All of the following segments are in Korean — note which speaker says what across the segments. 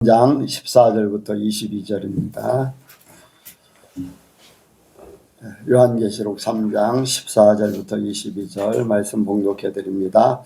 Speaker 1: 장 14절부터 22절입니다. 요한계시록 3장 14절부터 22절 말씀 봉독해 드립니다.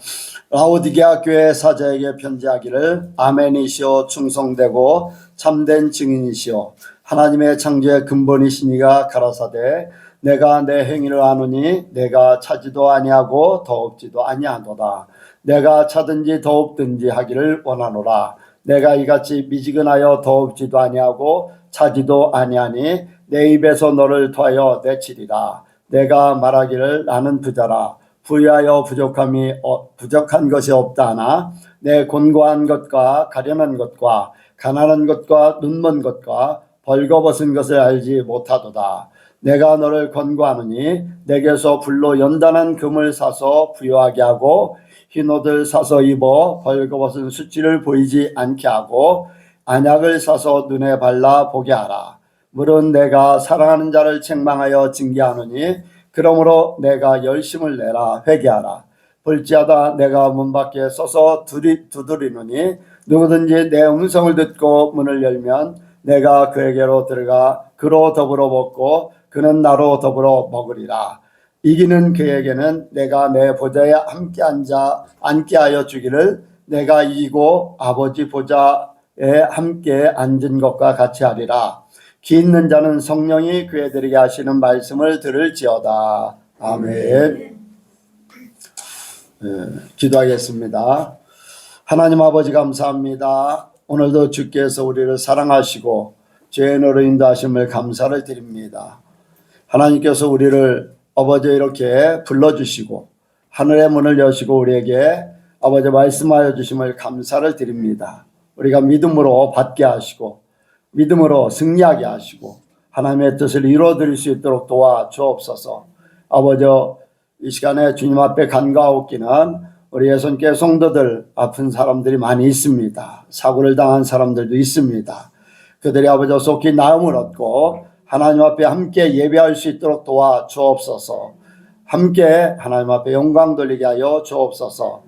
Speaker 1: 라오디게아 교회 사자에게 편지하기를 아멘이시오 충성되고 참된 증인이시오 하나님의 창조의 근본이시니가 가라사대 내가 내 행위를 아노니 내가 차지도 아니하고 더 없지도 아니하도다. 내가 차든지 더 없든지 하기를 원하노라. 내가 이같이 미지근하여 더 없지도 아니하고 차지도 아니하니 내 입에서 너를 토하여 내치리라. 내가 말하기를 나는 부자라. 부유하여 부족한 것이 없다 하나 내 곤고한 것과 가련한 것과 가난한 것과 눈먼 것과 벌거벗은 것을 알지 못하도다. 내가 너를 권고하노니 내게서 불로 연단한 금을 사서 부유하게 하고 흰 옷을 사서 입어 벌거벗은 수치를 보이지 않게 하고 안약을 사서 눈에 발라 보게 하라. 물은 내가 사랑하는 자를 책망하여 징계하노니 그러므로 내가 열심을 내라 회개하라. 볼지어다 내가 문 밖에 서서 두드리노니 누구든지 내 음성을 듣고 문을 열면 내가 그에게로 들어가 그로 더불어 먹고 그는 나로 더불어 먹으리라. 이기는 그에게는 내가 내 보좌에 함께 앉게 하여 주기를 내가 이기고 아버지 보좌에 함께 앉은 것과 같이 하리라. 기 있는 자는 성령이 그에들에게 하시는 말씀을 들을지어다. 아멘. 기도하겠습니다. 하나님 아버지 감사합니다. 오늘도 주께서 우리를 사랑하시고 죄인으로 인도하심을 감사를 드립니다. 하나님께서 우리를 아버지 이렇게 불러주시고 하늘의 문을 여시고 우리에게 아버지 말씀하여 주심을 감사를 드립니다. 우리가 믿음으로 받게 하시고 믿음으로 승리하게 하시고 하나님의 뜻을 이루어드릴 수 있도록 도와주옵소서. 아버지 이 시간에 주님 앞에 간과하옵기는 우리의 손께 성도들 아픈 사람들이 많이 있습니다. 사고를 당한 사람들도 있습니다. 그들이 아버지 속히 나음을 얻고 하나님 앞에 함께 예배할 수 있도록 도와주옵소서. 함께 하나님 앞에 영광 돌리게 하여 주옵소서.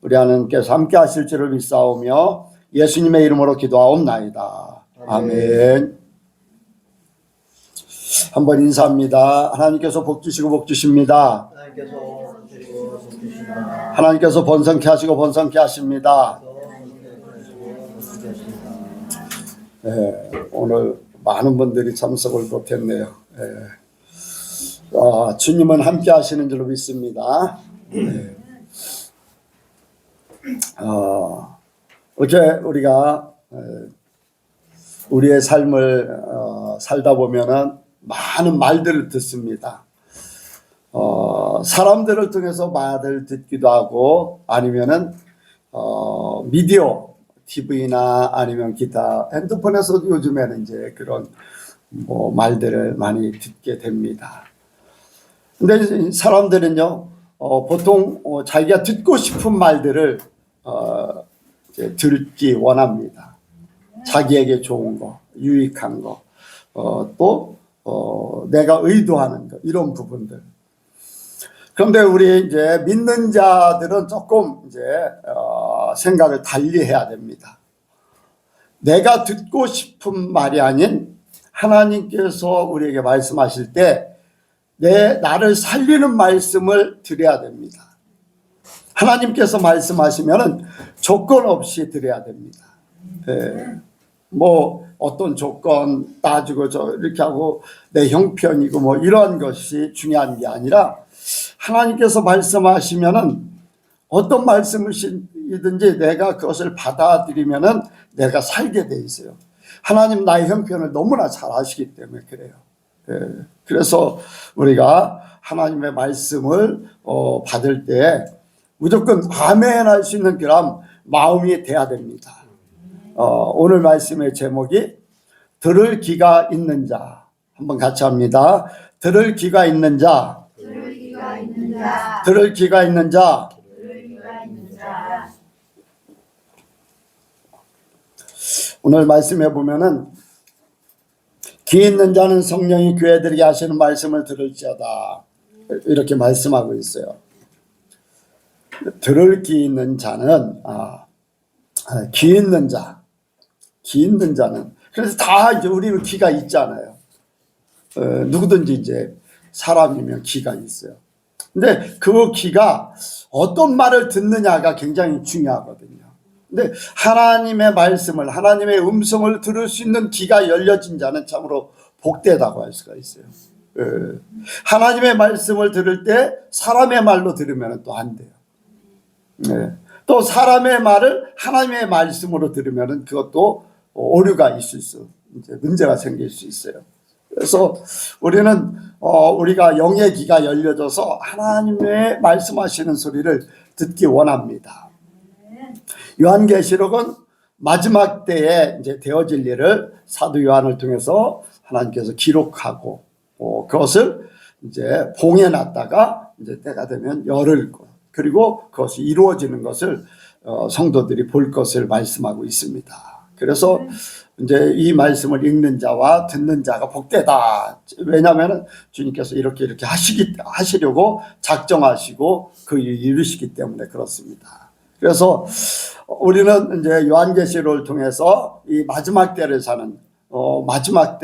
Speaker 1: 우리 하나님께서 함께 하실 줄을 믿사오며 예수님의 이름으로 기도하옵나이다. 아멘. 한번 인사합니다. 하나님께서 복 주시고 복 주십니다. 하나님께서 번성케 하시고 번성케 하십니다. 네, 오늘 많은 분들이 참석을 못했네요. 주님은 함께 하시는 줄로 믿습니다. 이렇게 우리가 우리의 삶을 살다 보면은 많은 말들을 듣습니다. 사람들을 통해서 말을 듣기도 하고 아니면은 미디어 TV나 아니면 기타 핸드폰에서도 요즘에는 이제 그런 말들을 많이 듣게 됩니다. 근데 사람들은요 보통 자기가 듣고 싶은 말들을 이제 듣기 원합니다. 자기에게 좋은 거, 유익한 거, 또 내가 의도하는 거 이런 부분들. 그런데 우리 이제 믿는 자들은 조금 이제 생각을 달리 해야 됩니다. 내가 듣고 싶은 말이 아닌 하나님께서 우리에게 말씀하실 때 나를 살리는 말씀을 드려야 됩니다. 하나님께서 말씀하시면은 조건 없이 드려야 됩니다. 뭐 어떤 조건 따지고 이렇게 하고 내 형편이고 뭐 이런 것이 중요한 게 아니라 하나님께서 말씀하시면은 어떤 말씀이든지 내가 그것을 받아들이면은 내가 살게 돼 있어요. 하나님 나의 형편을 너무나 잘 아시기 때문에 그래요. 그래서 우리가 하나님의 말씀을 받을 때 무조건 아멘 할 수 있는 그런 마음이 돼야 됩니다. 오늘 말씀의 제목이 들을 귀가 있는 자. 한번 같이 합니다. 들을 귀가 있는 자. 들을 귀가 있는 자. 들을 귀가 있는 자. 오늘 말씀해 보면은 귀 있는 자는 성령이 교회들에게 하시는 말씀을 들을지어다 이렇게 말씀하고 있어요. 들을 귀 있는 자는 귀 있는 자 기 있는 자는. 그래서 다 이제 우리는 기가 있잖아요. 누구든지 이제 사람이면 기가 있어요. 근데 그 기가 어떤 말을 듣느냐가 굉장히 중요하거든요. 근데 하나님의 말씀을, 하나님의 음성을 들을 수 있는 귀가 열려진 자는 참으로 복되다고 할 수가 있어요. 하나님의 말씀을 들을 때 사람의 말로 들으면 또 안 돼요. 또 사람의 말을 하나님의 말씀으로 들으면 그것도 오류가 있을 수, 이제 문제가 생길 수 있어요. 그래서 우리는 우리가 영의 귀가 열려져서 하나님의 말씀하시는 소리를 듣기 원합니다. 요한계시록은 마지막 때에 이제 되어질 일을 사도 요한을 통해서 하나님께서 기록하고 그것을 이제 봉해 놨다가 이제 때가 되면 열을 그리고 그것이 이루어지는 것을 성도들이 볼 것을 말씀하고 있습니다. 그래서 이제 이 말씀을 읽는 자와 듣는 자가 복되다. 왜냐하면 주님께서 이렇게 하시려고 작정하시고 그 일을 이루시기 때문에 그렇습니다. 그래서 우리는 이제 요한계시록을 통해서 이 마지막 때를 사는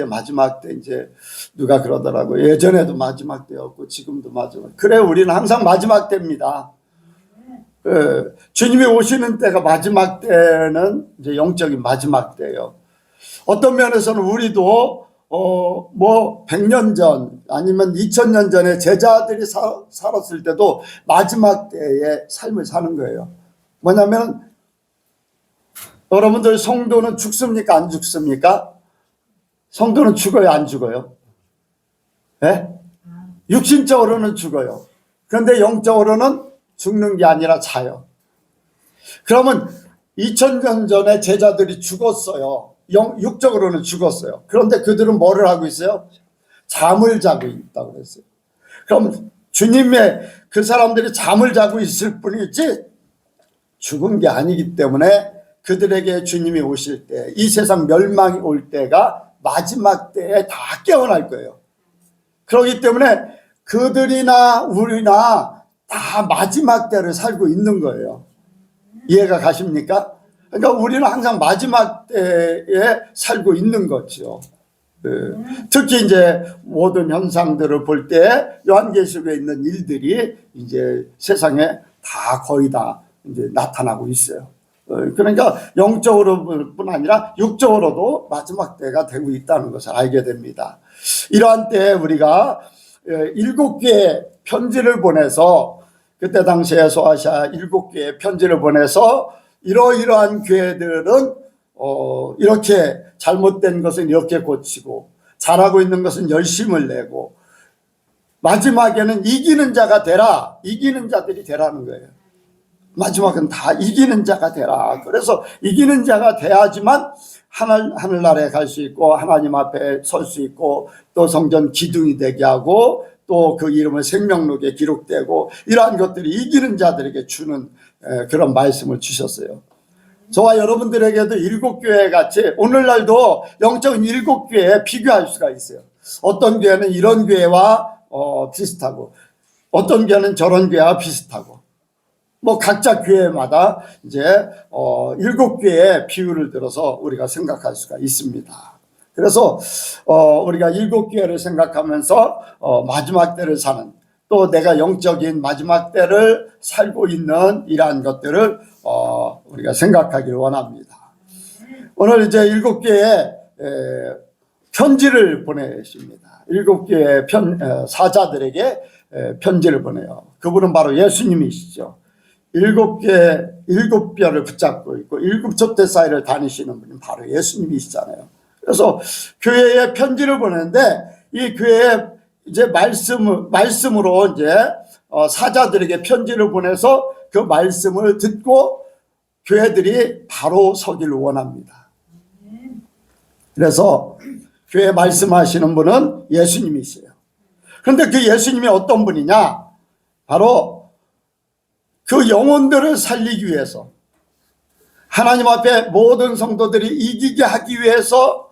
Speaker 1: 마지막 때 이제 누가 그러더라고요. 예전에도 마지막 때였고 지금도 마지막. 그래 우리는 항상 마지막 때입니다. 주님이 오시는 때가 마지막 때는 이제 영적인 마지막 때예요. 어떤 면에서는 우리도 뭐 100년 전 아니면 2000년 전에 제자들이 살았을 때도 마지막 때의 삶을 사는 거예요. 뭐냐면 여러분들 성도는 죽습니까? 안 죽습니까? 성도는 죽어요? 안 죽어요? 네? 육신적으로는 죽어요. 그런데 영적으로는 죽는 게 아니라 자요. 그러면 2000년 전에 제자들이 죽었어요. 육적으로는 죽었어요. 그런데 그들은 뭐를 하고 있어요? 잠을 자고 있다고 그랬어요. 그럼 주님의 그 사람들이 잠을 자고 있을 뿐이지 죽은 게 아니기 때문에 그들에게 주님이 오실 때, 이 세상 멸망이 올 때가 마지막 때에 다 깨어날 거예요. 그렇기 때문에 그들이나 우리나 다 마지막 때를 살고 있는 거예요. 이해가 가십니까? 그러니까 우리는 항상 마지막 때에 살고 있는 거죠. 특히 이제 모든 현상들을 볼 때 요한계시록에 있는 일들이 이제 세상에 다 거의 다 이제 나타나고 있어요. 그러니까 영적으로뿐 아니라 육적으로도 마지막 때가 되고 있다는 것을 알게 됩니다. 이러한 때에 우리가 7개의 편지를 보내서 그때 당시에 소아시아 7개의 편지를 보내서 이러이러한 교회들은 이렇게 잘못된 것은 이렇게 고치고 잘하고 있는 것은 열심을 내고 마지막에는 이기는 자가 되라. 이기는 자들이 되라는 거예요. 마지막은 다 이기는 자가 되라. 그래서 이기는 자가 돼야지만 하늘나라에 갈 수 있고 하나님 앞에 설 수 있고 또 성전 기둥이 되게 하고 또 그 이름은 생명록에 기록되고 이러한 것들이 이기는 자들에게 주는 그런 말씀을 주셨어요. 저와 여러분들에게도 7교회 같이 오늘날도 영적인 7교회에 비교할 수가 있어요. 어떤 교회는 이런 교회와 비슷하고 어떤 교회는 저런 교회와 비슷하고 뭐 각자 교회마다 이제 7교회의 비율을 들어서 우리가 생각할 수가 있습니다. 그래서 우리가 7교회를 생각하면서 마지막 때를 사는 또 내가 영적인 마지막 때를 살고 있는 이러한 것들을 우리가 생각하기를 원합니다. 오늘 이제 7교회에 편지를 보내십니다. 7교회 사자들에게 편지를 보내요. 그분은 바로 예수님이시죠. 7뼈를 붙잡고 있고 7촛대 사이를 다니시는 분이 바로 예수님이시잖아요. 그래서 교회에 편지를 보내는데 이 교회에 이제 말씀으로 이제 사자들에게 편지를 보내서 그 말씀을 듣고 교회들이 바로 서기를 원합니다. 그래서 교회 말씀하시는 분은 예수님이세요. 그런데 그 예수님이 어떤 분이냐? 바로 그 영혼들을 살리기 위해서 하나님 앞에 모든 성도들이 이기게 하기 위해서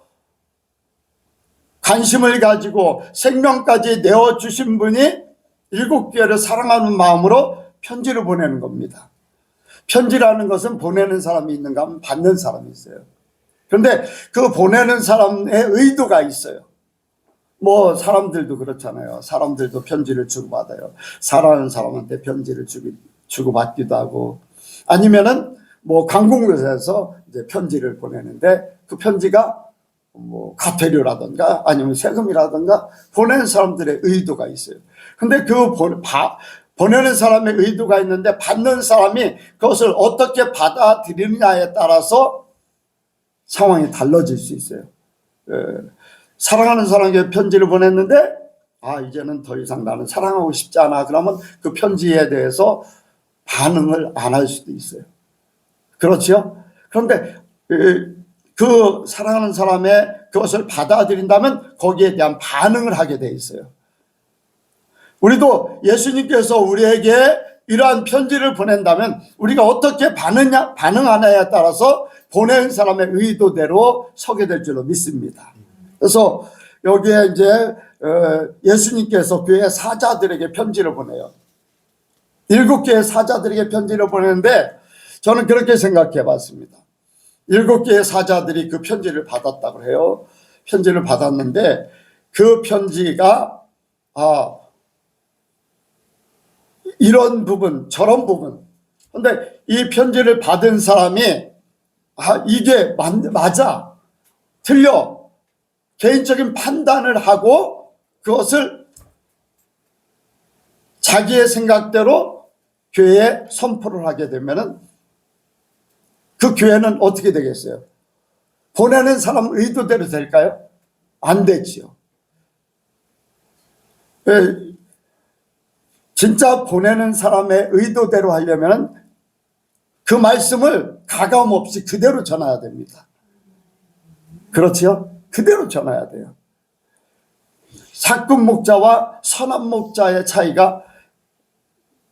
Speaker 1: 관심을 가지고 생명까지 내어주신 분이 7교회를 사랑하는 마음으로 편지를 보내는 겁니다. 편지라는 것은 보내는 사람이 있는가 하면 받는 사람이 있어요. 그런데 그 보내는 사람의 의도가 있어요. 뭐 사람들도 그렇잖아요. 사람들도 편지를 주고받아요. 사랑하는 사람한테 편지를 주고받기도 하고, 아니면은 뭐 관공서에서 이제 편지를 보내는데 그 편지가 뭐 과태료라든가 아니면 세금이라든가 보내는 사람들의 의도가 있어요. 근데 그 보내는 사람의 의도가 있는데 받는 사람이 그것을 어떻게 받아들이느냐에 따라서 상황이 달라질 수 있어요. 사랑하는 사람에게 편지를 보냈는데 이제는 더 이상 나는 사랑하고 싶지 않아. 그러면 그 편지에 대해서 반응을 안 할 수도 있어요. 그렇죠? 그런데 그 사랑하는 사람의 그것을 받아들인다면 거기에 대한 반응을 하게 돼 있어요. 우리도 예수님께서 우리에게 이러한 편지를 보낸다면 우리가 어떻게 반응하느냐에 따라서 보낸 사람의 의도대로 서게 될 줄로 믿습니다. 그래서 여기에 이제 예수님께서 교회 사자들에게 편지를 보내요. 7개의 사자들에게 편지를 보내는데 저는 그렇게 생각해 봤습니다. 7개의 사자들이 그 편지를 받았다고 해요. 편지를 받았는데 그 편지가 이런 부분 저런 부분, 근데 이 편지를 받은 사람이 이게 맞아 틀려 개인적인 판단을 하고 그것을 자기의 생각대로 교회에 선포를 하게 되면은 그 교회는 어떻게 되겠어요? 보내는 사람 의도대로 될까요? 안 되지요. 진짜 보내는 사람의 의도대로 하려면 그 말씀을 가감 없이 그대로 전해야 됩니다. 그렇지요? 그대로 전해야 돼요. 사꾼 목자와 선한 목자의 차이가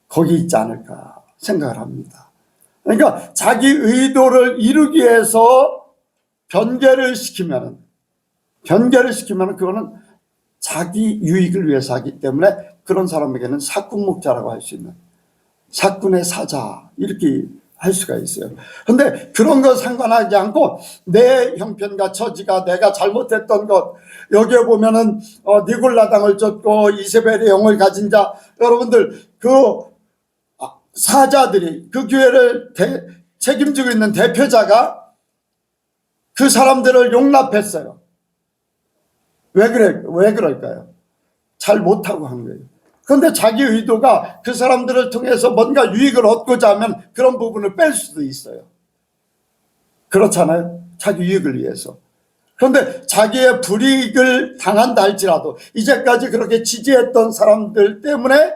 Speaker 1: 거기 있지 않을까 생각을 합니다. 그러니까 자기 의도를 이루기 위해서 변개를 시키면 그거는 자기 유익을 위해서 하기 때문에 그런 사람에게는 사꾼 목자라고 할 수 있는 사꾼의 사자 이렇게 할 수가 있어요. 그런데 그런 거 상관하지 않고 내 형편과 처지가 내가 잘못했던 것, 여기에 보면은 니골라당을 쫓고 이세벨의 영을 가진 자, 여러분들 그 사자들이 그 교회를 책임지고 있는 대표자가 그 사람들을 용납했어요. 왜 그럴까요? 잘 못하고 한 거예요. 그런데 자기 의도가 그 사람들을 통해서 뭔가 유익을 얻고자 하면 그런 부분을 뺄 수도 있어요. 그렇잖아요. 자기 유익을 위해서. 그런데 자기의 불이익을 당한다 할지라도 이제까지 그렇게 지지했던 사람들 때문에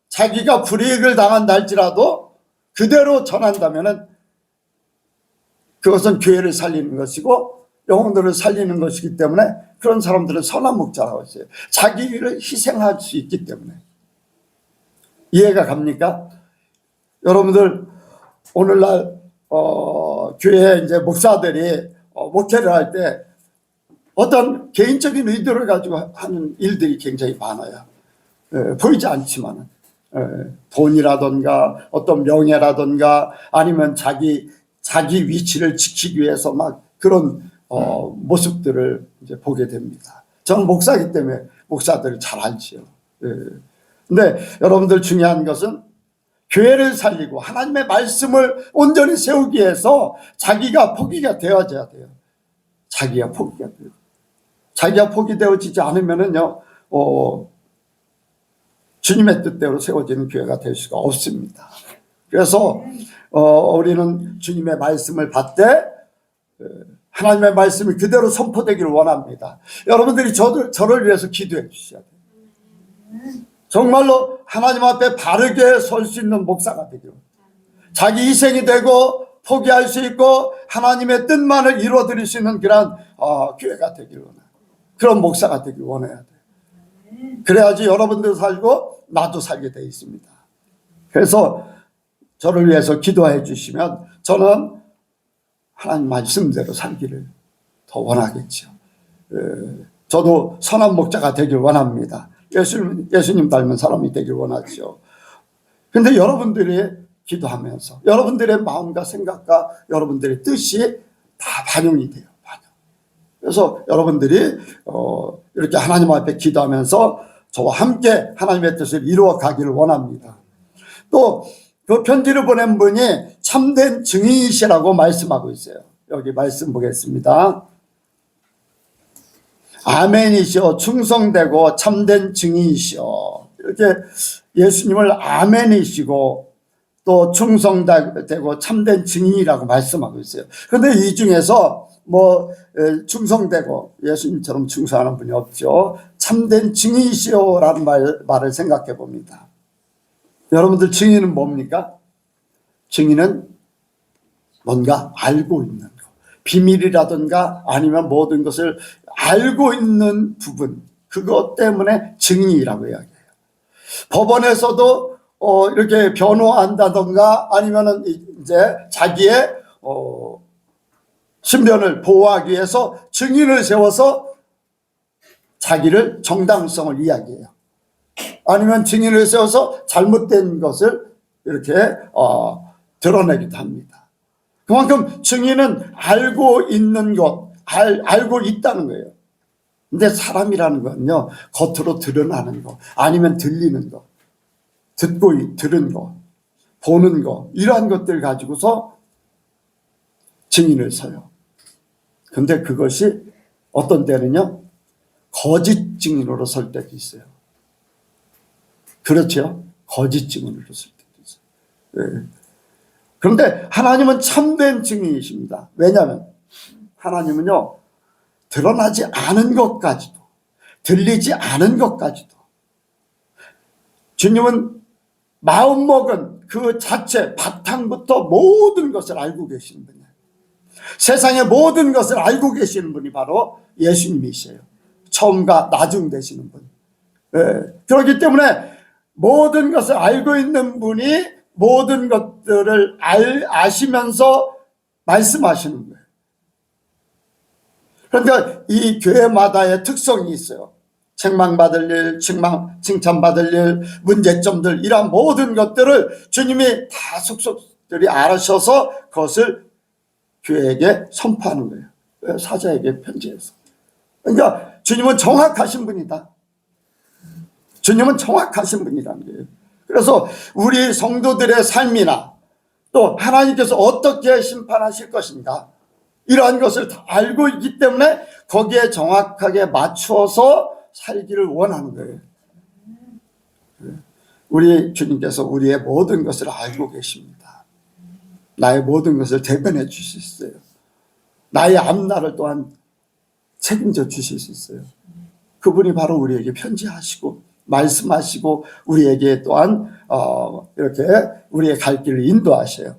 Speaker 1: 자기가 불이익을 당한다 할지라도 그대로 전한다면 그것은 교회를 살리는 것이고 영혼들을 살리는 것이기 때문에 그런 사람들은 선한 목자라고 했어요. 자기를 희생할 수 있기 때문에. 이해가 갑니까? 여러분들 오늘날 교회 이제 목사들이 목회를 할 때 어떤 개인적인 의도를 가지고 하는 일들이 굉장히 많아요. 보이지 않지만은 돈이라든가 어떤 명예라든가 아니면 자기 위치를 지키기 위해서 막 그런 모습들을 이제 보게 됩니다. 저는 목사이기 때문에 목사들을 잘 알지요. 근데 여러분들 중요한 것은 교회를 살리고 하나님의 말씀을 온전히 세우기 위해서 자기가 포기가 되어져야 돼요. 자기가 포기되어지지 않으면은요, 주님의 뜻대로 세워지는 교회가 될 수가 없습니다. 그래서 우리는 주님의 말씀을 받되 하나님의 말씀이 그대로 선포되기를 원합니다. 여러분들이 저를 위해서 기도해 주셔야 돼요. 정말로 하나님 앞에 바르게 설 수 있는 목사가 되기를, 자기 희생이 되고 포기할 수 있고 하나님의 뜻만을 이루어드릴 수 있는 그런 교회가 되기를 원해요. 그런 목사가 되기를 원해야 돼요. 그래야지 여러분도 살고 나도 살게 되어 있습니다. 그래서 저를 위해서 기도해 주시면 저는 하나님 말씀대로 살기를 더 원하겠죠. 저도 선한 목자가 되길 원합니다. 예수님 닮은 사람이 되길 원하죠. 그런데 여러분들이 기도하면서 여러분들의 마음과 생각과 여러분들의 뜻이 다 반영이 돼요. 반영. 그래서 여러분들이 이렇게 하나님 앞에 기도하면서 저와 함께 하나님의 뜻을 이루어 가기를 원합니다. 또 그 편지를 보낸 분이 참된 증인이시라고 말씀하고 있어요. 여기 말씀 보겠습니다. 아멘이시오, 충성되고 참된 증인이시오. 이렇게 예수님을 아멘이시고 또 충성되고 참된 증인이라고 말씀하고 있어요. 그런데 이 중에서 충성되고 예수님처럼 충성하는 분이 없죠. 참된 증인이시오라는 말을 생각해 봅니다. 여러분들 증인은 뭡니까? 증인은 뭔가 알고 있는 것, 비밀이라든가 아니면 모든 것을 알고 있는 부분, 그것 때문에 증인이라고 이야기해요. 법원에서도 이렇게 변호한다든가 아니면은 이제 자기의 신변을 보호하기 위해서 증인을 세워서 자기를 정당성을 이야기해요. 아니면 증인을 세워서 잘못된 것을 이렇게 드러내기도 합니다. 그만큼 증인은 알고 있는 것, 알고 있다는 거예요. 근데 사람이라는 건요, 겉으로 드러나는 거, 아니면 들리는 거, 들은 거, 보는 거, 이러한 것들 가지고서 증인을 서요. 근데 그것이 어떤 때는요, 거짓 증인으로 설 때도 있어요. 그렇죠? 거짓 증인으로 설 때도 있어요. 네. 그런데 하나님은 참된 증인이십니다. 왜냐하면 하나님은요, 드러나지 않은 것까지도, 들리지 않은 것까지도, 주님은 마음먹은 그 자체 바탕부터 모든 것을 알고 계시는 분이에요. 세상의 모든 것을 알고 계시는 분이 바로 예수님이세요. 처음과 나중 되시는 분. 그렇기 때문에 모든 것을 알고 있는 분이 모든 것들을 아시면서 말씀하시는 거예요. 그러니까 이 교회마다의 특성이 있어요. 책망받을 일, 칭찬받을 일, 문제점들, 이런 모든 것들을 주님이 다 속속들이 알으셔서 그것을 교회에게 선포하는 거예요. 사자에게 편지해서. 그러니까 주님은 정확하신 분이다. 주님은 정확하신 분이라는 거예요. 그래서 우리 성도들의 삶이나 또 하나님께서 어떻게 심판하실 것인가, 이러한 것을 다 알고 있기 때문에 거기에 정확하게 맞추어서 살기를 원하는 거예요. 우리 주님께서 우리의 모든 것을 알고 계십니다. 나의 모든 것을 대변해 주실 수 있어요. 나의 앞날을 또한 책임져 주실 수 있어요. 그분이 바로 우리에게 편지하시고 말씀하시고 우리에게 또한 이렇게 우리의 갈 길을 인도하셔요.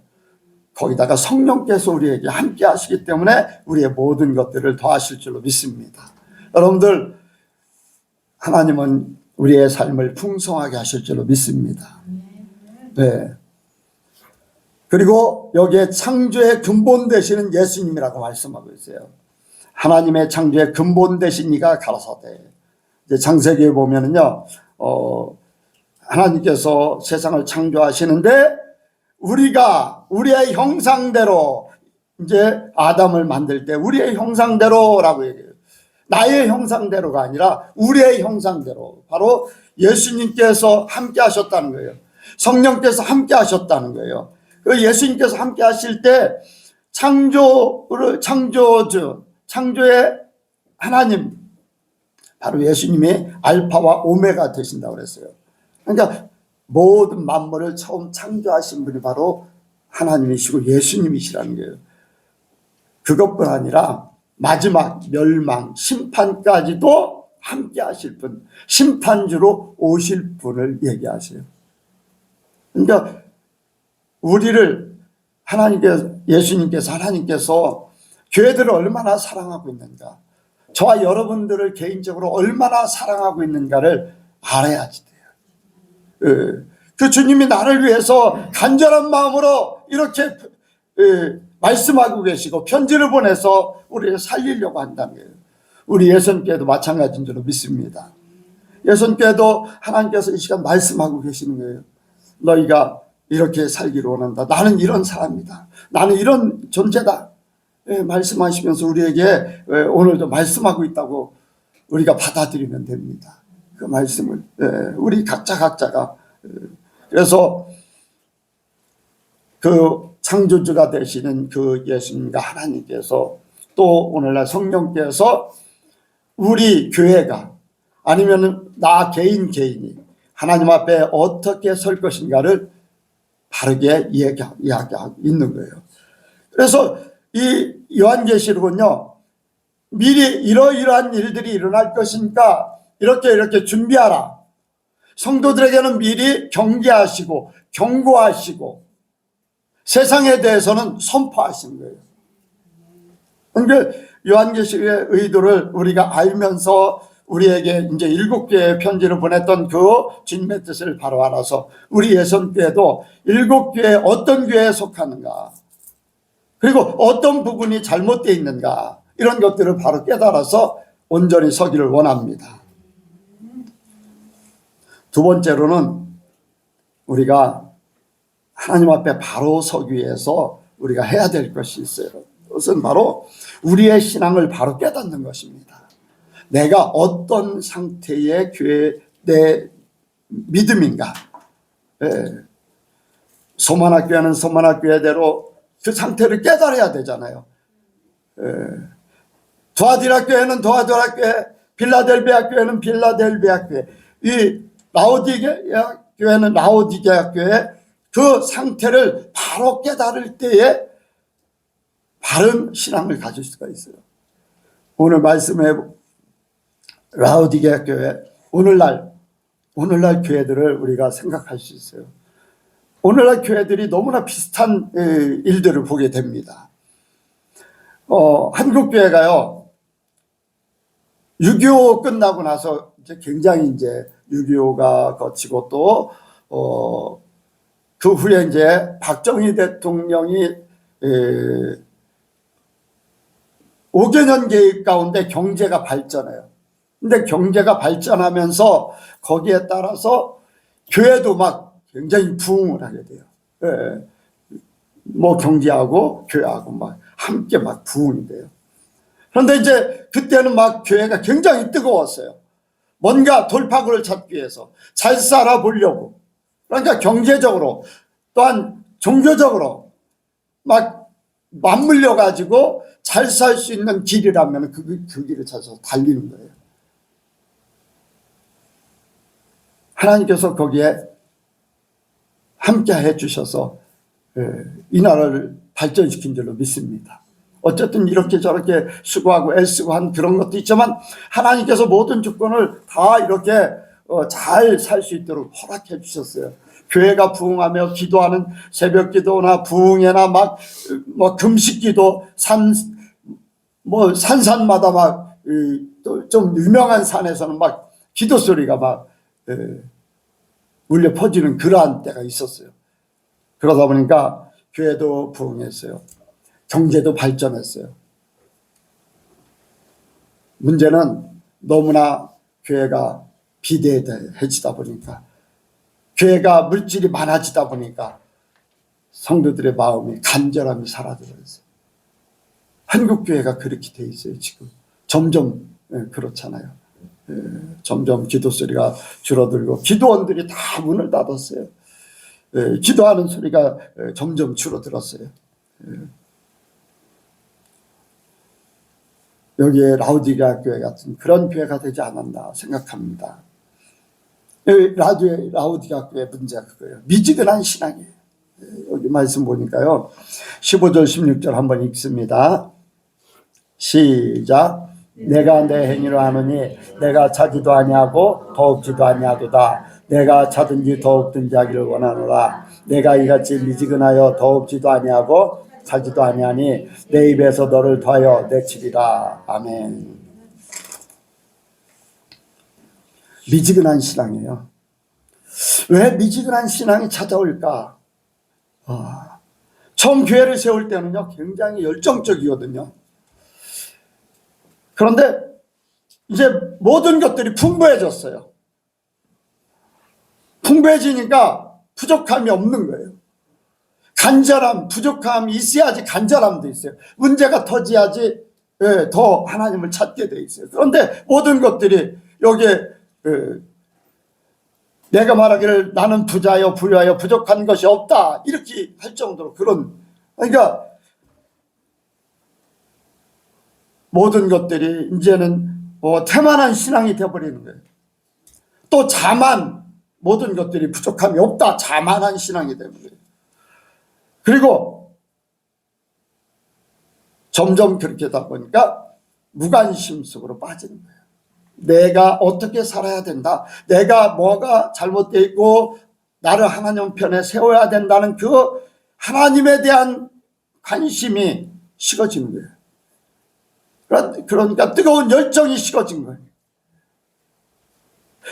Speaker 1: 거기다가 성령께서 우리에게 함께 하시기 때문에 우리의 모든 것들을 더하실 줄로 믿습니다. 여러분들, 하나님은 우리의 삶을 풍성하게 하실 줄로 믿습니다. 네. 그리고 여기에 창조의 근본 되시는 예수님이라고 말씀하고 있어요. 하나님의 창조의 근본 되신 이가 가라사대. 이제 창세기에 보면은요, 하나님께서 세상을 창조하시는데 우리가 우리의 형상대로, 이제 아담을 만들 때 우리의 형상대로라고 얘기해요. 나의 형상대로가 아니라 우리의 형상대로, 바로 예수님께서 함께 하셨다는 거예요. 성령께서 함께 하셨다는 거예요. 그 예수님께서 함께 하실 때 창조의 하나님, 바로 예수님이 알파와 오메가 되신다고 그랬어요. 그러니까 모든 만물을 처음 창조하신 분이 바로 하나님이시고 예수님이시라는 거예요. 그것뿐 아니라 마지막 멸망, 심판까지도 함께 하실 분, 심판주로 오실 분을 얘기하세요. 그러니까 우리를 예수님께서, 하나님께서 교회들을 얼마나 사랑하고 있는가, 저와 여러분들을 개인적으로 얼마나 사랑하고 있는가를 알아야지 돼요. 그 주님이 나를 위해서 간절한 마음으로 이렇게 말씀하고 계시고 편지를 보내서 우리를 살리려고 한다는 거예요. 우리 예선교회도 마찬가지인 줄로 믿습니다. 예선교회도 하나님께서 이 시간 말씀하고 계시는 거예요. 너희가 이렇게 살기를 원한다. 나는 이런 사람이다. 나는 이런 존재다. 말씀하시면서 우리에게 오늘도 말씀하고 있다고 우리가 받아들이면 됩니다. 그 말씀을 우리 각자가 그래서 그 창조주가 되시는 그 예수님과 하나님께서 또 오늘날 성령께서 우리 교회가 아니면 나 개인이 하나님 앞에 어떻게 설 것인가를 바르게 이야기하고 있는 거예요. 그래서 이 요한계시록은요, 미리 이러이러한 일들이 일어날 것이니까 이렇게 준비하라. 성도들에게는 미리 경계하시고 경고하시고 세상에 대해서는 선포하신 거예요. 그러니까 요한계시록의 의도를 우리가 알면서 우리에게 이제 7교회의 편지를 보냈던 그 주님의 뜻을 바로 알아서 우리 예선교회도 7교회 어떤 교회에 속하는가, 그리고 어떤 부분이 잘못되어 있는가, 이런 것들을 바로 깨달아서 온전히 서기를 원합니다. 두 번째로는 우리가 하나님 앞에 바로 서기 위해서 우리가 해야 될 것이 있어요. 그것은 바로 우리의 신앙을 바로 깨닫는 것입니다. 내가 어떤 상태의 교회 내 믿음인가. 소만학교회는 소만학교회대로 그 상태를 깨달아야 되잖아요. 두아디라 교회는 두아디라 교회, 빌라델비아 교회는 빌라델비아 교회, 이 라오디게아 교회는 라오디게아 교회, 그 상태를 바로 깨달을 때에 바른 신앙을 가질 수가 있어요. 오늘 말씀에 라오디게아 교회, 오늘날 교회들을 우리가 생각할 수 있어요. 오늘날 교회들이 너무나 비슷한 일들을 보게 됩니다. 한국 교회가요, 6.25 끝나고 나서 이제 굉장히 이제 6.25가 거치고 또 그 후에 이제 박정희 대통령이 5개년 계획 가운데 경제가 발전해요. 근데 경제가 발전하면서 거기에 따라서 교회도 막 굉장히 부흥을 하게 돼요. 뭐 경제하고 교회하고 막 함께 막 부흥이 돼요. 그런데 이제 그때는 막 교회가 굉장히 뜨거웠어요. 뭔가 돌파구를 찾기 위해서 잘 살아보려고. 그러니까 경제적으로 또한 종교적으로 막 맞물려 가지고 잘 살 수 있는 길이라면 그 길을 찾아서 달리는 거예요. 하나님께서 거기에 함께 해주셔서 이 나라를 발전시킨 줄로 믿습니다. 어쨌든 이렇게 저렇게 수고하고 애쓰고 한 그런 것도 있지만 하나님께서 모든 조건을 다 이렇게 잘 살 수 있도록 허락해 주셨어요. 교회가 부흥하며 기도하는 새벽 기도나 부흥회나 막 금식 기도, 산마다 막 좀 유명한 산에서는 막 기도 소리가 막 울려 퍼지는 그러한 때가 있었어요. 그러다 보니까 교회도 부흥했어요. 경제도 발전했어요. 문제는 너무나 교회가 비대해지다 보니까, 교회가 물질이 많아지다 보니까 성도들의 마음이 간절함이 사라져버렸어요. 한국 교회가 그렇게 돼 있어요. 지금 점점 그렇잖아요. 점점 기도 소리가 줄어들고 기도원들이 다 문을 닫았어요. 기도하는 소리가 점점 줄어들었어요. 여기에 라오디게아 교회 같은 그런 교회가 되지 않았나 생각합니다. 라오디게아 교회 문제가 그거예요. 미지근한 신앙이에요. 여기 말씀 보니까요, 15절 16절 한번 읽습니다. 시작. 내가 내 행위로 하노니 내가 차지도 아니하고 더욱지도 아니하도다. 내가 차든지 더욱든지 하기를 원하노라. 내가 이같이 미지근하여 더욱지도 아니하고 차지도 아니하니 내 입에서 너를 더하여 내치리라. 아멘. 미지근한 신앙이에요. 왜 미지근한 신앙이 찾아올까? 처음 교회를 세울 때는요, 굉장히 열정적이거든요. 그런데 이제 모든 것들이 풍부해졌어요. 풍부해지니까 부족함이 없는 거예요. 간절함, 부족함이 있어야지 간절함도 있어요. 문제가 터져야지 더 하나님을 찾게 돼 있어요. 그런데 모든 것들이 여기에 내가 말하기를 나는 부자여 부유하여 부족한 것이 없다 이렇게 할 정도로 그런, 그러니까 모든 것들이 이제는 태만한 신앙이 되어버리는 거예요. 또 자만, 모든 것들이 부족함이 없다 자만한 신앙이 되는 거예요. 그리고 점점 그렇게 하다 보니까 무관심 속으로 빠지는 거예요. 내가 어떻게 살아야 된다, 내가 뭐가 잘못되어 있고 나를 하나님 편에 세워야 된다는 그 하나님에 대한 관심이 식어지는 거예요. 그러니까 뜨거운 열정이 식어진 거예요.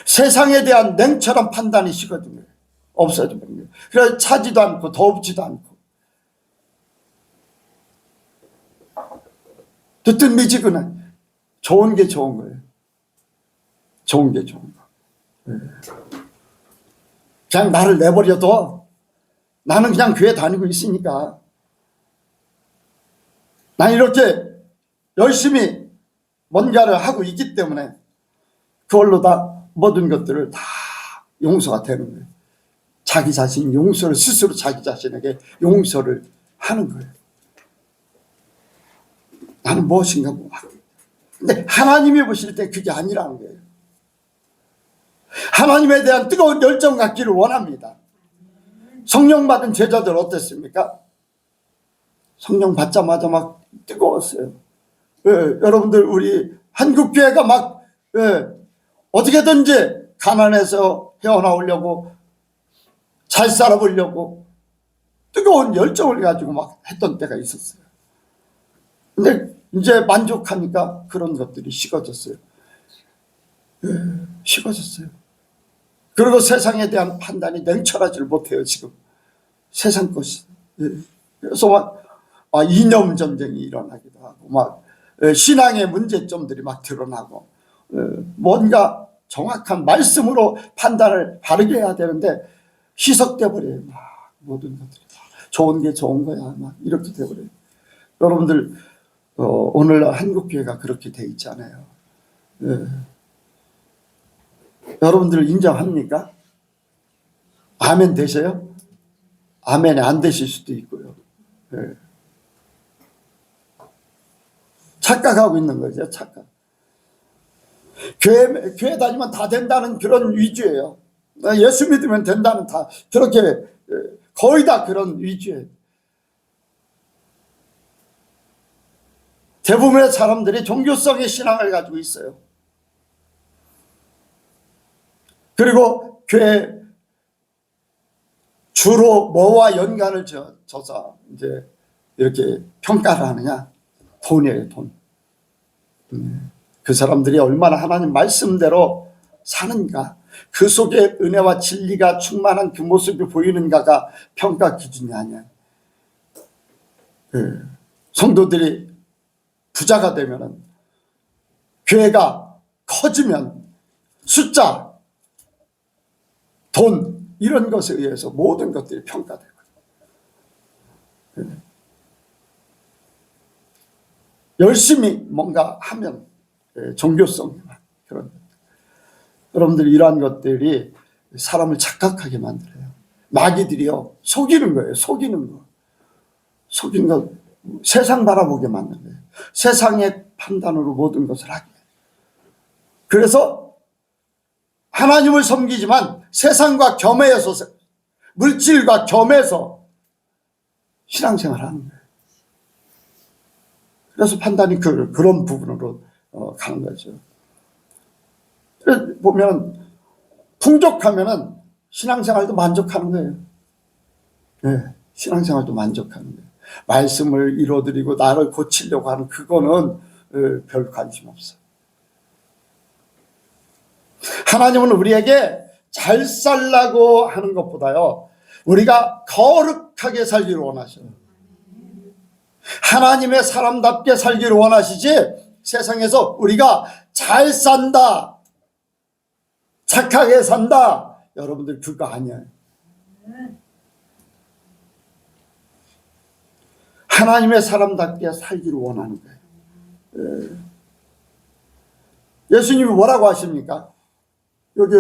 Speaker 1: 세상에 대한 냉철한 판단이 식어진 거예요. 없어져 버린 거예요. 그래서 차지도 않고 더웁지도 않고 뜨뜻미지근해. 좋은 게 좋은 거예요. 좋은 게 좋은 거. 그냥 나를 내버려둬. 나는 그냥 교회 다니고 있으니까. 난 이렇게 열심히 뭔가를 하고 있기 때문에 그걸로 다 모든 것들을 다 용서가 되는 거예요. 자기 자신 용서를, 스스로 자기 자신에게 용서를 하는 거예요. 나는 무엇인가 뭐. 근데 하나님이 보실 때 그게 아니라는 거예요. 하나님에 대한 뜨거운 열정 갖기를 원합니다. 성령 받은 제자들 어땠습니까? 성령 받자마자 막 뜨거웠어요. 여러분들 우리 한국교회가 막 어떻게든지 가난해서 헤어나오려고 잘 살아보려고 뜨거운 열정을 가지고 막 했던 때가 있었어요. 근데 이제 만족하니까 그런 것들이 식어졌어요. 식어졌어요. 그리고 세상에 대한 판단이 냉철하지를 못해요. 지금 세상 것이. 그래서 막 이념 전쟁이 일어나기도 하고 막 신앙의 문제점들이 막 드러나고 뭔가 정확한 말씀으로 판단을 바르게 해야 되는데 희석돼 버려요. 막 모든 것들이 좋은 게 좋은 거야 막 이렇게 돼 버려요. 여러분들 오늘날 한국교회가 그렇게 돼 있잖아요. 여러분들 인정합니까? 아멘 되세요? 아멘이 안 되실 수도 있고요. 착각하고 있는 거죠. 착각. 교회 다니면 다 된다는 그런 위주예요. 예수 믿으면 된다는 다 그렇게 거의 다 그런 위주예요. 대부분의 사람들이 종교성의 신앙을 가지고 있어요. 그리고 교회 주로 뭐와 연관을 져서 이제 이렇게 평가를 하느냐? 돈이에요, 돈. 그 사람들이 얼마나 하나님 말씀대로 사는가, 그 속에 은혜와 진리가 충만한 그 모습이 보이는가가 평가 기준이 아니야. 성도들이 부자가 되면은, 교회가 커지면 숫자, 돈 이런 것에 의해서 모든 것들이 평가되고, 열심히 뭔가 하면 종교성 그런, 여러분들 이러한 것들이 사람을 착각하게 만들어요. 마귀들이요 속이는 거예요. 속이는 거, 속이는 거, 세상 바라보게 만드는 거예요. 세상의 판단으로 모든 것을 하게. 그래서 하나님을 섬기지만 세상과 겸해서, 물질과 겸해서 신앙생활을 하는 거예요. 그래서 판단이 그런 부분으로 가는 거죠. 그래서 보면 풍족하면은 신앙생활도 만족하는 거예요. 네, 신앙생활도 만족하는 거예요. 말씀을 이뤄드리고 나를 고치려고 하는 그거는 별 관심 없어요. 하나님은 우리에게 잘 살라고 하는 것보다요, 우리가 거룩하게 살기를 원하셔요. 하나님의 사람답게 살기를 원하시지, 세상에서 우리가 잘 산다, 착하게 산다, 여러분들 그거 아니에요. 하나님의 사람답게 살기를 원하는 거예요. 예수님이 뭐라고 하십니까? 여기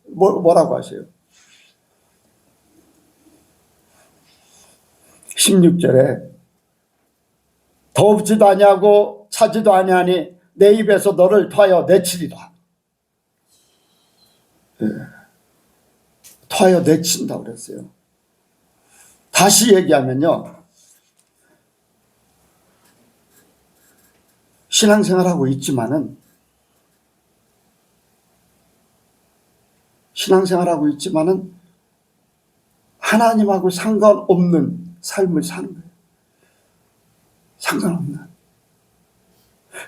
Speaker 1: 뭐라고 하세요? 16절에 더럽지도 아니하고 차지도 아니하니 내 입에서 너를 토하여 내치리라. 토하여 내친다고 그랬어요. 다시 얘기하면요, 신앙생활하고 있지만은 하나님하고 상관없는 삶을 사는 거예요. 상관없는.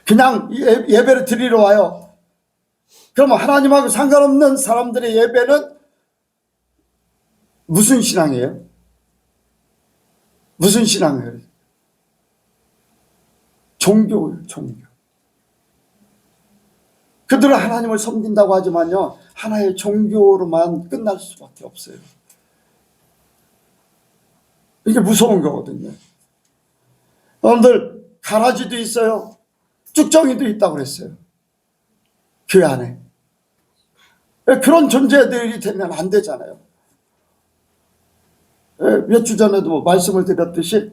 Speaker 1: 그냥 예배를 드리러 와요. 그러면 하나님하고 상관없는 사람들의 예배는 무슨 신앙이에요? 무슨 신앙이에요? 종교예요, 종교. 그들은 하나님을 섬긴다고 하지만요, 하나의 종교로만 끝날 수밖에 없어요. 이게 무서운 거거든요. 여러분들, 가라지도 있어요. 쭉정이도 있다고 그랬어요. 교회 안에. 그런 존재들이 되면 안 되잖아요. 몇 주 전에도 말씀을 드렸듯이,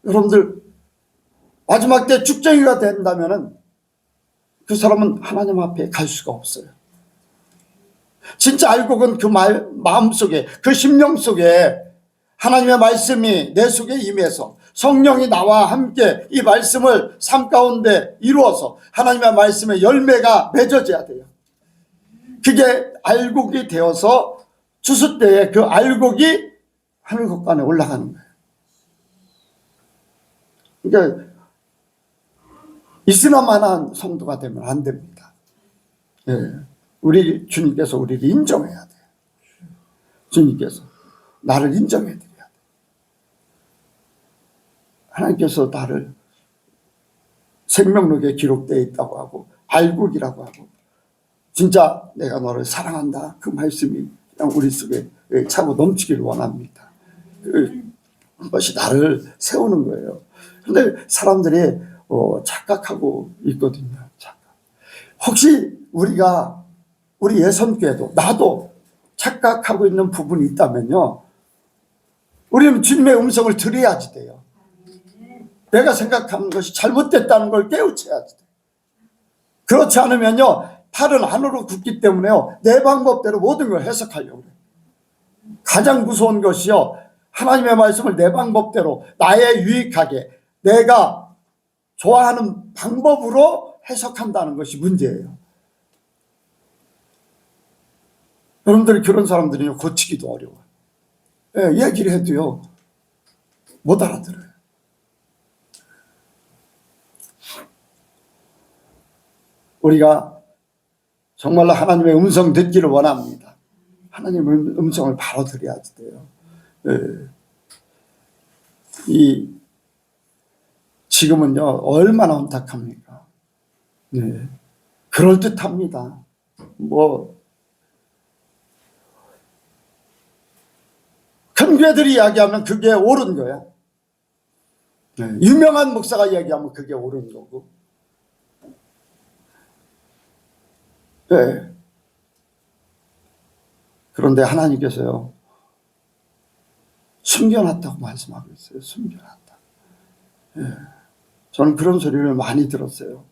Speaker 1: 여러분들, 마지막 때 쭉정이가 된다면은 그 사람은 하나님 앞에 갈 수가 없어요. 진짜 알곡은 그 마음속에, 그 심령 속에 하나님의 말씀이 내 속에 임해서 성령이 나와 함께 이 말씀을 삶 가운데 이루어서 하나님의 말씀의 열매가 맺어져야 돼요. 그게 알곡이 되어서 추수 때에 그 알곡이 하늘 곳간에 올라가는 거예요. 그러니까 있으나마나한 성도가 되면 안 됩니다. 우리 주님께서 우리를 인정해야 돼요. 주님께서 나를 인정해 드려야 돼요. 하나님께서 나를 생명록에 기록되어 있다고 하고 알곡이라고 하고 진짜 내가 너를 사랑한다 그 말씀이 그냥 우리 속에 차고 넘치기를 원합니다. 그것이 나를 세우는 거예요. 그런데 사람들이 착각하고 있거든요. 착각. 혹시 우리 예선교회도 나도 착각하고 있는 부분이 있다면요, 우리는 주님의 음성을 들어야지 돼요. 내가 생각하는 것이 잘못됐다는 걸 깨우쳐야지 돼요. 그렇지 않으면요, 팔은 안으로 굽기 때문에요, 내 방법대로 모든 걸 해석하려고 해요. 가장 무서운 것이요, 하나님의 말씀을 내 방법대로 나의 유익하게 내가 좋아하는 방법으로 해석한다는 것이 문제예요. 여러분들이 그런 사람들이 고치기도 어려워요. 얘기를 해도요, 못 알아들어요. 우리가 정말로 하나님의 음성 듣기를 원합니다. 하나님의 음성을 바로 들어야지 돼요. 지금은요, 얼마나 혼탁합니까? 그럴듯합니다. 큰 교회들이 이야기하면 그게 옳은 거야. 유명한 목사가 이야기하면 그게 옳은 거고. 그런데 하나님께서요, 숨겨놨다고 말씀하고 있어요. 숨겨놨다. 저는 그런 소리를 많이 들었어요.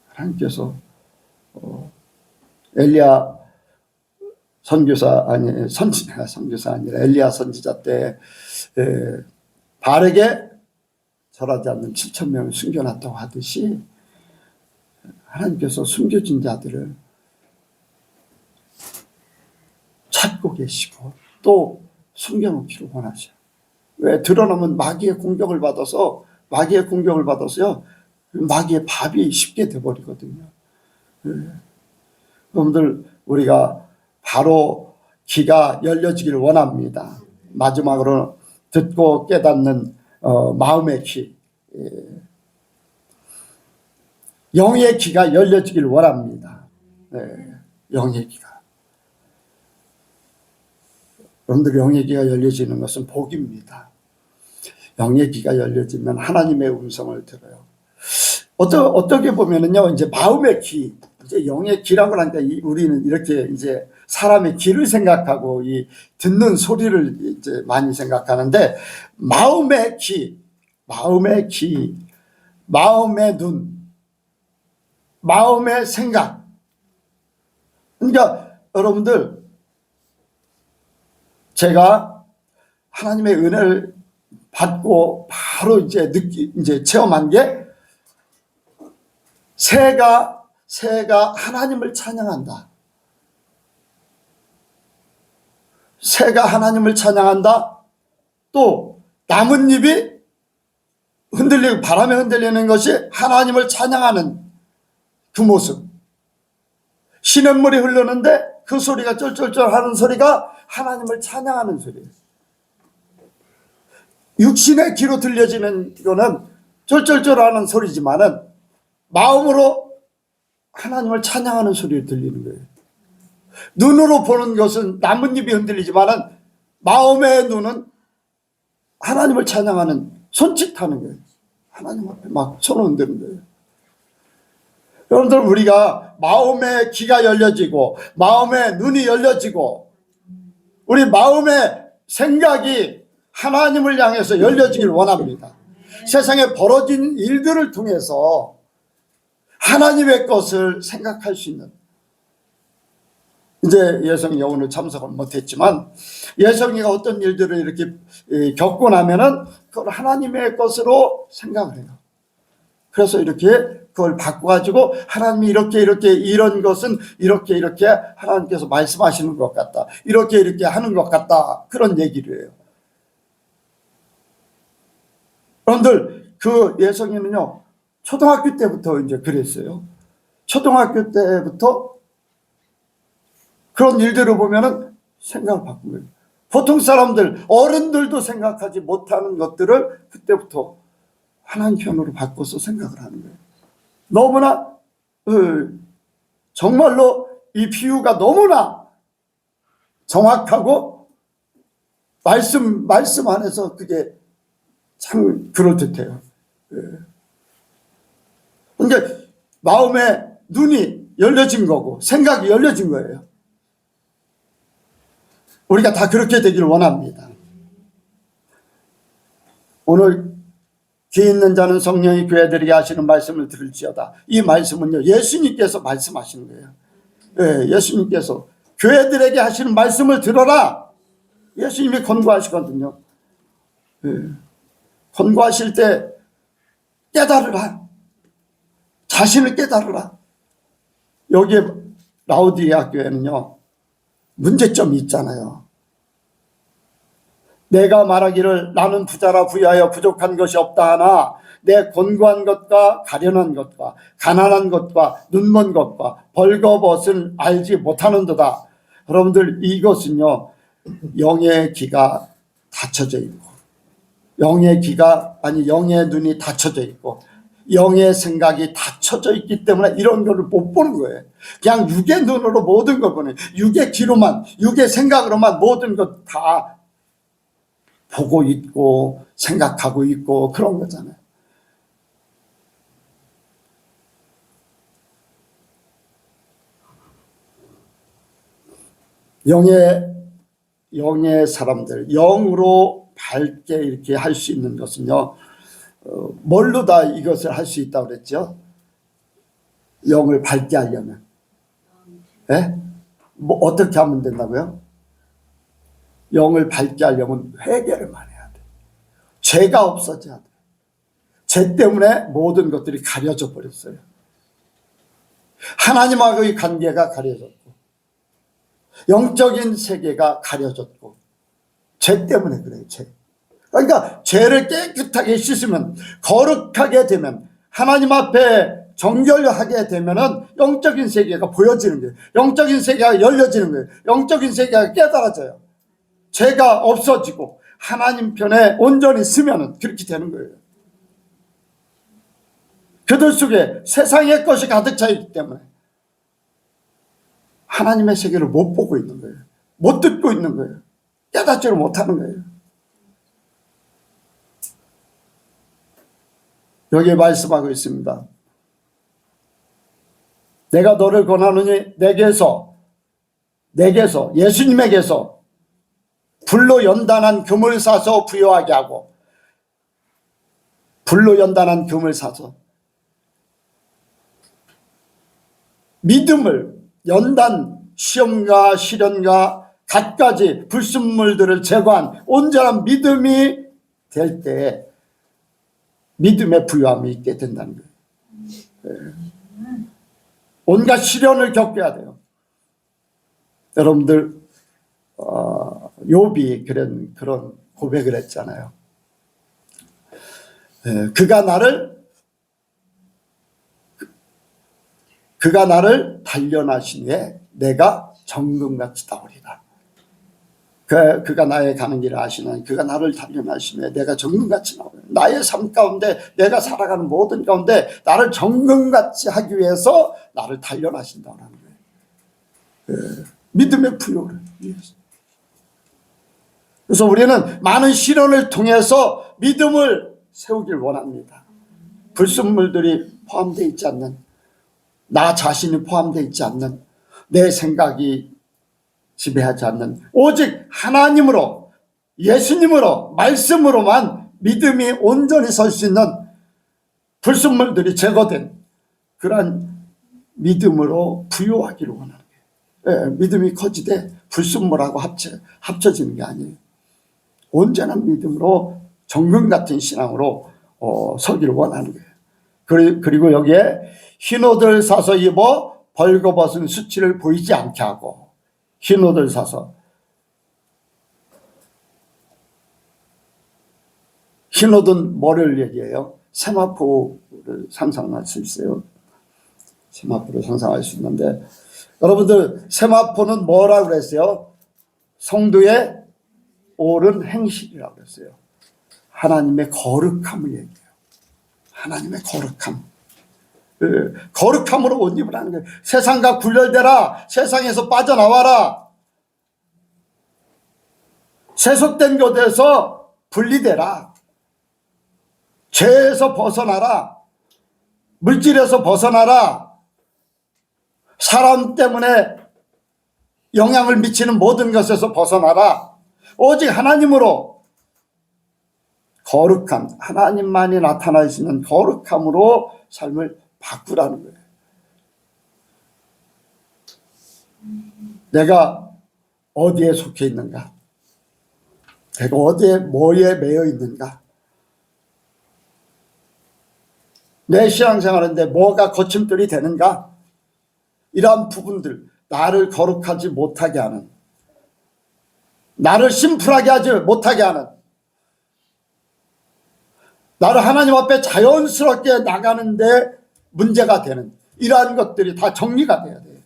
Speaker 1: 하나님께서 엘리야 선교사 아니라 엘리야 선지자 때 바르게 절하지 않는 7,000명을 숨겨놨다고 하듯이 하나님께서 숨겨진 자들을 찾고 계시고 또 숨겨놓기를 원하셔요. 왜? 드러나면 마귀의 공격을 받아서요, 마귀의 밥이 쉽게 돼버리거든요. 여러분들, 우리가 바로 귀가 열려지기를 원합니다. 마지막으로 듣고 깨닫는 마음의 귀, 영의 귀가 열려지기를 원합니다. 영의 귀가. 여러분들, 영의 귀가 열려지는 것은 복입니다. 영의 귀가 열려지면 하나님의 음성을 들어요. 어떻게 보면은요, 이제 마음의 귀, 이제 영의 귀라고 하니까 우리는 이렇게 이제 사람의 귀를 생각하고 이 듣는 소리를 이제 많이 생각하는데, 마음의 귀, 마음의 귀, 마음의 눈, 마음의 생각. 그러니까 여러분들, 제가 하나님의 은혜를 받고 바로 이제 체험한 게, 새가 하나님을 찬양한다. 새가 하나님을 찬양한다. 또 나뭇잎이 흔들리고 바람에 흔들리는 것이 하나님을 찬양하는 그 모습. 시냇물이 흐르는데 그 소리가 쫄쫄쫄 하는 소리가 하나님을 찬양하는 소리예요. 육신의 귀로 들려지는 이거는 쫄쫄쫄 하는 소리지만은 마음으로 하나님을 찬양하는 소리를 들리는 거예요. 눈으로 보는 것은 나뭇잎이 흔들리지만은 마음의 눈은 하나님을 찬양하는, 손짓하는 거예요. 하나님 앞에 막 손을 흔드는 거예요. 여러분들, 우리가 마음의 귀가 열려지고 마음의 눈이 열려지고 우리 마음의 생각이 하나님을 향해서 열려지길 원합니다. 세상에 벌어진 일들을 통해서 하나님의 것을 생각할 수 있는, 이제 예성이가 오늘 참석을 못했지만 예성이가 어떤 일들을 이렇게 겪고 나면은 그걸 하나님의 것으로 생각을 해요. 그래서 이렇게 그걸 바꿔가지고 하나님이 이렇게 이런 것은 이렇게 하나님께서 말씀하시는 것 같다, 이렇게 하는 것 같다, 그런 얘기를 해요. 여러분들, 그 예성이는요 초등학교 때부터 이제 그랬어요. 초등학교 때부터 그런 일들을 보면은 생각을 바꾼 거예요. 보통 사람들, 어른들도 생각하지 못하는 것들을 그때부터 하나님 편으로 바꿔서 생각을 하는 거예요. 너무나 정말로 이 비유가 너무나 정확하고 말씀 안에서 그게 참 그럴듯해요. 그러니까 마음의 눈이 열려진 거고 생각이 열려진 거예요. 우리가 다 그렇게 되기를 원합니다. 오늘 귀 있는 자는 성령이 교회들에게 하시는 말씀을 들을지어다. 이 말씀은요, 예수님께서 말씀하시는 거예요. 네, 예수님께서 교회들에게 하시는 말씀을 들어라. 예수님이 권고하시거든요. 네. 권고하실 때 깨달으라. 자신을 깨달으라. 여기에 라오디게아 교회는요 문제점이 있잖아요. 내가 말하기를 나는 부자라 부유하여 부족한 것이 없다 하나 내 곤고한 것과 가련한 것과 가난한 것과 눈먼 것과 벌거벗은 알지 못하는도다. 여러분들, 이것은요 영의 귀가 닫혀져 있고 영의 눈이 닫혀져 있고 영의 생각이 닫혀져 있기 때문에 이런 거를 못 보는 거예요. 그냥 육의 눈으로 모든 걸 보는, 육의 귀로만, 육의 생각으로만 모든 것 다 보고 있고 생각하고 있고 그런 거잖아요. 영의 사람들, 영으로 밝게 이렇게 할 수 있는 것은요, 뭘로 다 이것을 할 수 있다고 그랬죠? 영을 밝게 하려면. 예? 뭐 어떻게 하면 된다고요? 영을 밝게 하려면 회개를 많이 해야 돼. 죄가 없어져야 돼. 죄 때문에 모든 것들이 가려져 버렸어요. 하나님하고의 관계가 가려졌고 영적인 세계가 가려졌고 죄 때문에 그래요. 죄. 그러니까 죄를 깨끗하게 씻으면, 거룩하게 되면, 하나님 앞에 정결하게 되면은 영적인 세계가 보여지는 거예요. 영적인 세계가 열려지는 거예요. 영적인 세계가 깨달아져요. 죄가 없어지고 하나님 편에 온전히 쓰면은 그렇게 되는 거예요. 그들 속에 세상의 것이 가득 차 있기 때문에 하나님의 세계를 못 보고 있는 거예요. 못 듣고 있는 거예요. 깨닫지를 못하는 거예요. 여기에 말씀하고 있습니다. 내가 너를 권하노니 내게서 예수님에게서 불로 연단한 금을 사서 부여하게 하고, 불로 연단한 금을 사서 믿음을, 연단, 시험과 시련과 갖가지 불순물들을 제거한 온전한 믿음이 될 때 믿음의 부유함이 있게 된다는 거예요. 온갖 시련을 겪어야 돼요. 여러분들 욥이 그런 고백을 했잖아요. 그가 나를 단련하신 후에 내가 정금같이 나오리라. 그가 나의 가는 길을 아시나니 그가 나를 단련하신 후에 내가 정금같이 나오리라. 나의 삶 가운데, 내가 살아가는 모든 가운데 나를 정금같이 하기 위해서 나를 단련하신다는 거예요. 믿음의 부여를 위해서. 그래서 우리는 많은 시련을 통해서 믿음을 세우길 원합니다. 불순물들이 포함되어 있지 않는, 나 자신이 포함되어 있지 않는, 내 생각이 지배하지 않는, 오직 하나님으로, 예수님으로, 말씀으로만 믿음이 온전히 설 수 있는, 불순물들이 제거된 그러한 믿음으로 부여하기를 원하는 거예요. 믿음이 커지되 불순물하고 합쳐지는 게 아니에요. 온전한 믿음으로, 정금 같은 신앙으로 서기를 원하는 거예요. 그리고 여기에 흰 옷을 사서 입어 벌거벗은 수치를 보이지 않게 하고, 흰 옷을 사서, 흰 옷은 뭐를 얘기해요? 세마포를 상상할 수 있어요. 세마포를 상상할 수 있는데, 여러분들 세마포는 뭐라고 그랬어요? 성도의 옳은 행실이라고 그랬어요. 하나님의 거룩함을 얘기해요. 하나님의 거룩함. 거룩함으로 옷 입으라는 거예요. 세상과 분열되라. 세상에서 빠져나와라. 세속된 것에서 분리되라. 죄에서 벗어나라. 물질에서 벗어나라. 사람 때문에 영향을 미치는 모든 것에서 벗어나라. 오직 하나님으로, 거룩함, 하나님만이 나타나시는 거룩함으로 삶을 바꾸라는 거예요. 내가 어디에 속해 있는가? 내가 어디에, 뭐에 매여 있는가? 내 신앙생활인데 뭐가 거침돌이 되는가? 이러한 부분들, 나를 거룩하지 못하게 하는, 나를 심플하게 하지 못하게 하는, 나를 하나님 앞에 자연스럽게 나가는데 문제가 되는 이러한 것들이 다 정리가 돼야 돼요.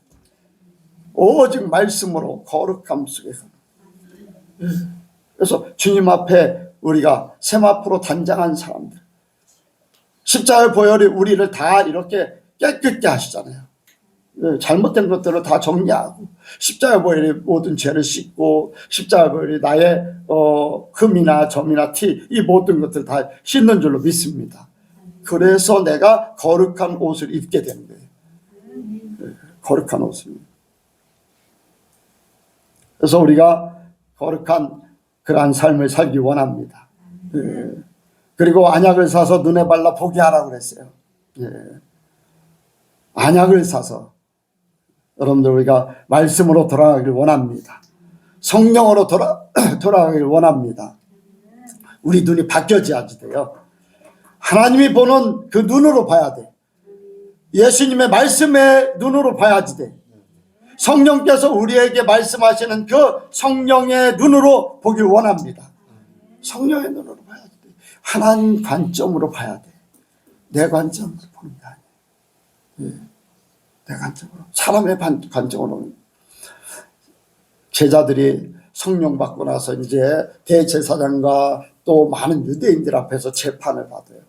Speaker 1: 오직 말씀으로 거룩함 속에서. 그래서 주님 앞에 우리가 세마포로 단장한 사람들, 십자가의 보혈이 우리를 다 이렇게 깨끗게 하시잖아요. 잘못된 것들을 다 정리하고, 십자가의 보혈이 모든 죄를 씻고, 십자가의 보혈이 나의 흠이나 점이나 티, 이 모든 것들을 다 씻는 줄로 믿습니다. 그래서 내가 거룩한 옷을 입게 되는 거예요. 거룩한 옷을. 그래서 우리가 거룩한 그러한 삶을 살기 원합니다. 그리고 안약을 사서 눈에 발라 보게 하라고 그랬어요. 안약을 사서. 여러분들, 우리가 말씀으로 돌아가길 원합니다. 성령으로 돌아가길 원합니다. 우리 눈이 바뀌어져야지 돼요. 하나님이 보는 그 눈으로 봐야 돼. 예수님의 말씀의 눈으로 봐야지 돼. 성령께서 우리에게 말씀하시는 그 성령의 눈으로 보길 원합니다. 성령의 눈으로 봐야지 돼. 하나님 관점으로 봐야 돼. 내 관점으로 보는 게 아니에요. 내 관점으로, 사람의 관점으로. 제자들이 성령 받고 나서 이제 대제사장과 또 많은 유대인들 앞에서 재판을 받아요.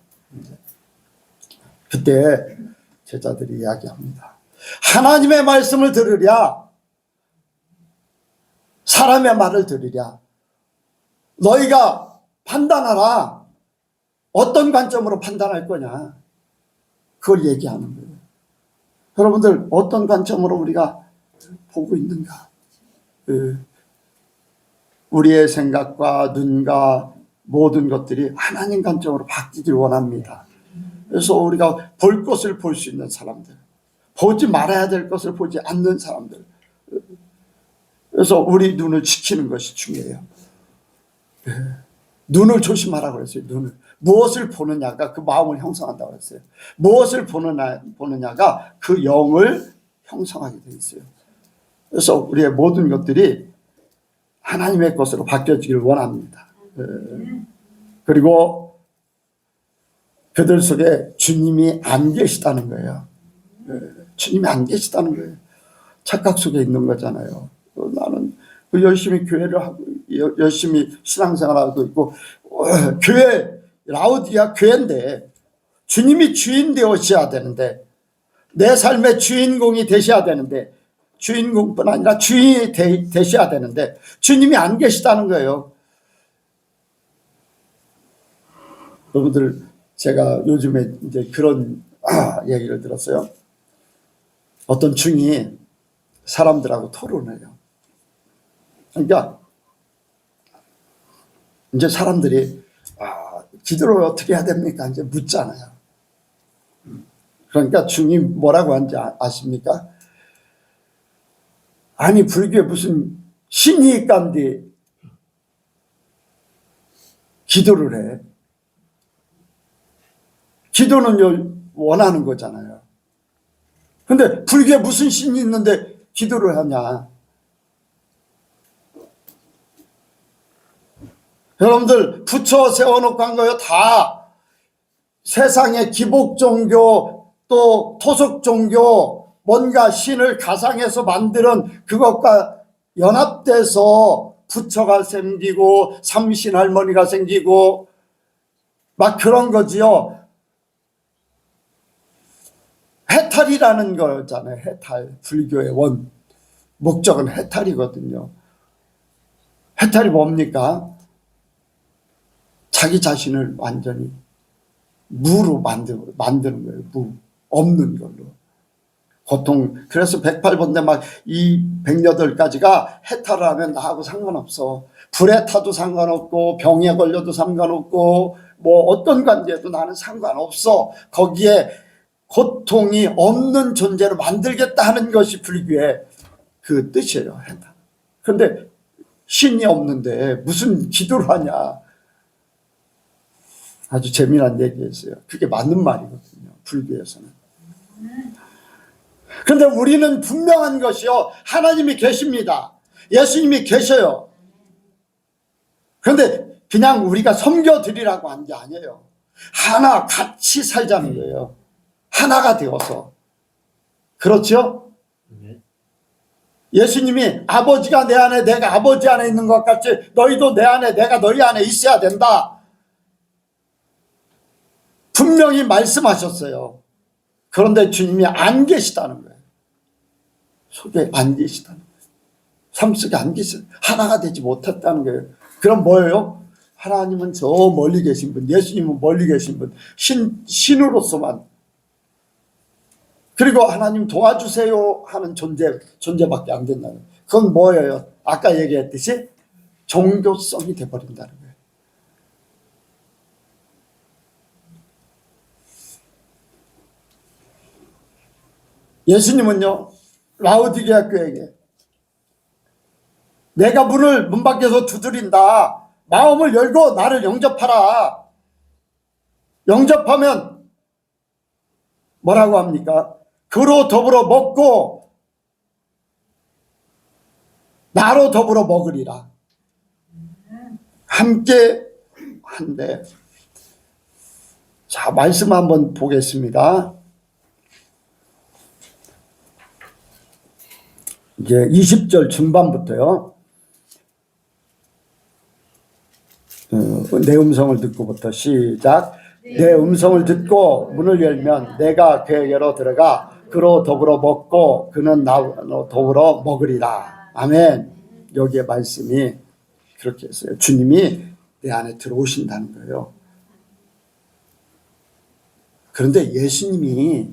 Speaker 1: 그때 제자들이 이야기합니다. 하나님의 말씀을 들으랴, 사람의 말을 들으랴. 너희가 판단하라. 어떤 관점으로 판단할 거냐, 그걸 얘기하는 거예요. 여러분들 어떤 관점으로 우리가 보고 있는가? 우리의 생각과 눈과 모든 것들이 하나님 관점으로 바뀌길 원합니다. 그래서 우리가 볼 것을 볼 수 있는 사람들, 보지 말아야 될 것을 보지 않는 사람들, 그래서 우리 눈을 지키는 것이 중요해요. 눈을 조심하라고 그랬어요. 눈을. 무엇을 보느냐가 그 마음을 형성한다고 했어요. 무엇을 보느냐가 그 영을 형성하게 돼 있어요. 그래서 우리의 모든 것들이 하나님의 것으로 바뀌어지기를 원합니다. 그리고 그들 속에 주님이 안 계시다는 거예요. 주님이 안 계시다는 거예요. 착각 속에 있는 거잖아요. 나는 열심히 교회를 하고 열심히 신앙생활하고 있고, 교회 라우디아 교회인데 주님이 주인 되어셔야 되는데, 내 삶의 주인공이 되셔야 되는데, 주인공뿐 아니라 주인이 되셔야 되는데 주님이 안 계시다는 거예요. 여러분들, 제가 요즘에 이제 그런 얘기를 들었어요. 어떤 중이 사람들하고 토론해요. 그러니까 이제 사람들이 기도를 어떻게 해야 됩니까? 이제 묻잖아요. 그러니까 중이 뭐라고 하는지 아십니까? 아니, 불교에 무슨 신이 있간데 기도를 해. 기도는 원하는 거잖아요. 근데 불교에 무슨 신이 있는데 기도를 하냐? 여러분들, 부처 세워놓고 한 거요. 다 세상의 기복 종교 또 토속 종교, 뭔가 신을 가상해서 만드는 그것과 연합돼서 부처가 생기고 삼신 할머니가 생기고 막 그런 거지요. 해탈이라는 거잖아요. 해탈. 불교의 원 목적은 해탈이거든요. 해탈이 뭡니까? 자기 자신을 완전히 무로 만드는 거예요. 무. 없는 걸로. 보통 그래서 108번데 막 이 108가지가 해탈을 하면 나하고 상관없어. 불에 타도 상관없고 병에 걸려도 상관없고 뭐 어떤 관계에도 나는 상관없어. 거기에 고통이 없는 존재로 만들겠다 하는 것이 불교의 그 뜻이에요. 해탈. 그런데 신이 없는데 무슨 기도를 하냐. 아주 재미난 얘기였어요. 그게 맞는 말이거든요. 불교에서는. 그런데 우리는 분명한 것이요. 하나님이 계십니다. 예수님이 계셔요. 그런데 그냥 우리가 섬겨드리라고 한 게 아니에요. 하나 같이 살자는 거예요. 하나가 되어서. 그렇죠? 예수님이 아버지가 내 안에 내가 아버지 안에 있는 것 같이 너희도 내 안에 내가 너희 안에 있어야 된다. 분명히 말씀하셨어요. 그런데 주님이 안 계시다는 거예요. 속에 안 계시다는 거예요. 삶 속에 안 계시, 하나가 되지 못했다는 거예요. 그럼 뭐예요? 하나님은 저 멀리 계신 분, 예수님은 멀리 계신 분, 신으로서만. 그리고 하나님 도와주세요 하는 존재밖에 안 된다는 거예요. 그건 뭐예요? 아까 얘기했듯이 종교성이 돼버린다는 거예요. 예수님은요, 라우디게아 교회에게 내가 문 밖에서 두드린다. 마음을 열고 나를 영접하라. 영접하면 뭐라고 합니까? 그로 더불어 먹고 나로 더불어 먹으리라. 함께 한데. 자, 말씀 한번 보겠습니다. 이제 20절 중반부터요. 내 음성을 듣고부터 시작. 내 음성을 듣고 문을 열면 내가 그에게로 들어가 그로 더불어 먹고 그는 나로 더불어 먹으리라. 아멘. 여기에 말씀이 그렇게 했어요. 주님이 내 안에 들어오신다는 거예요. 그런데 예수님이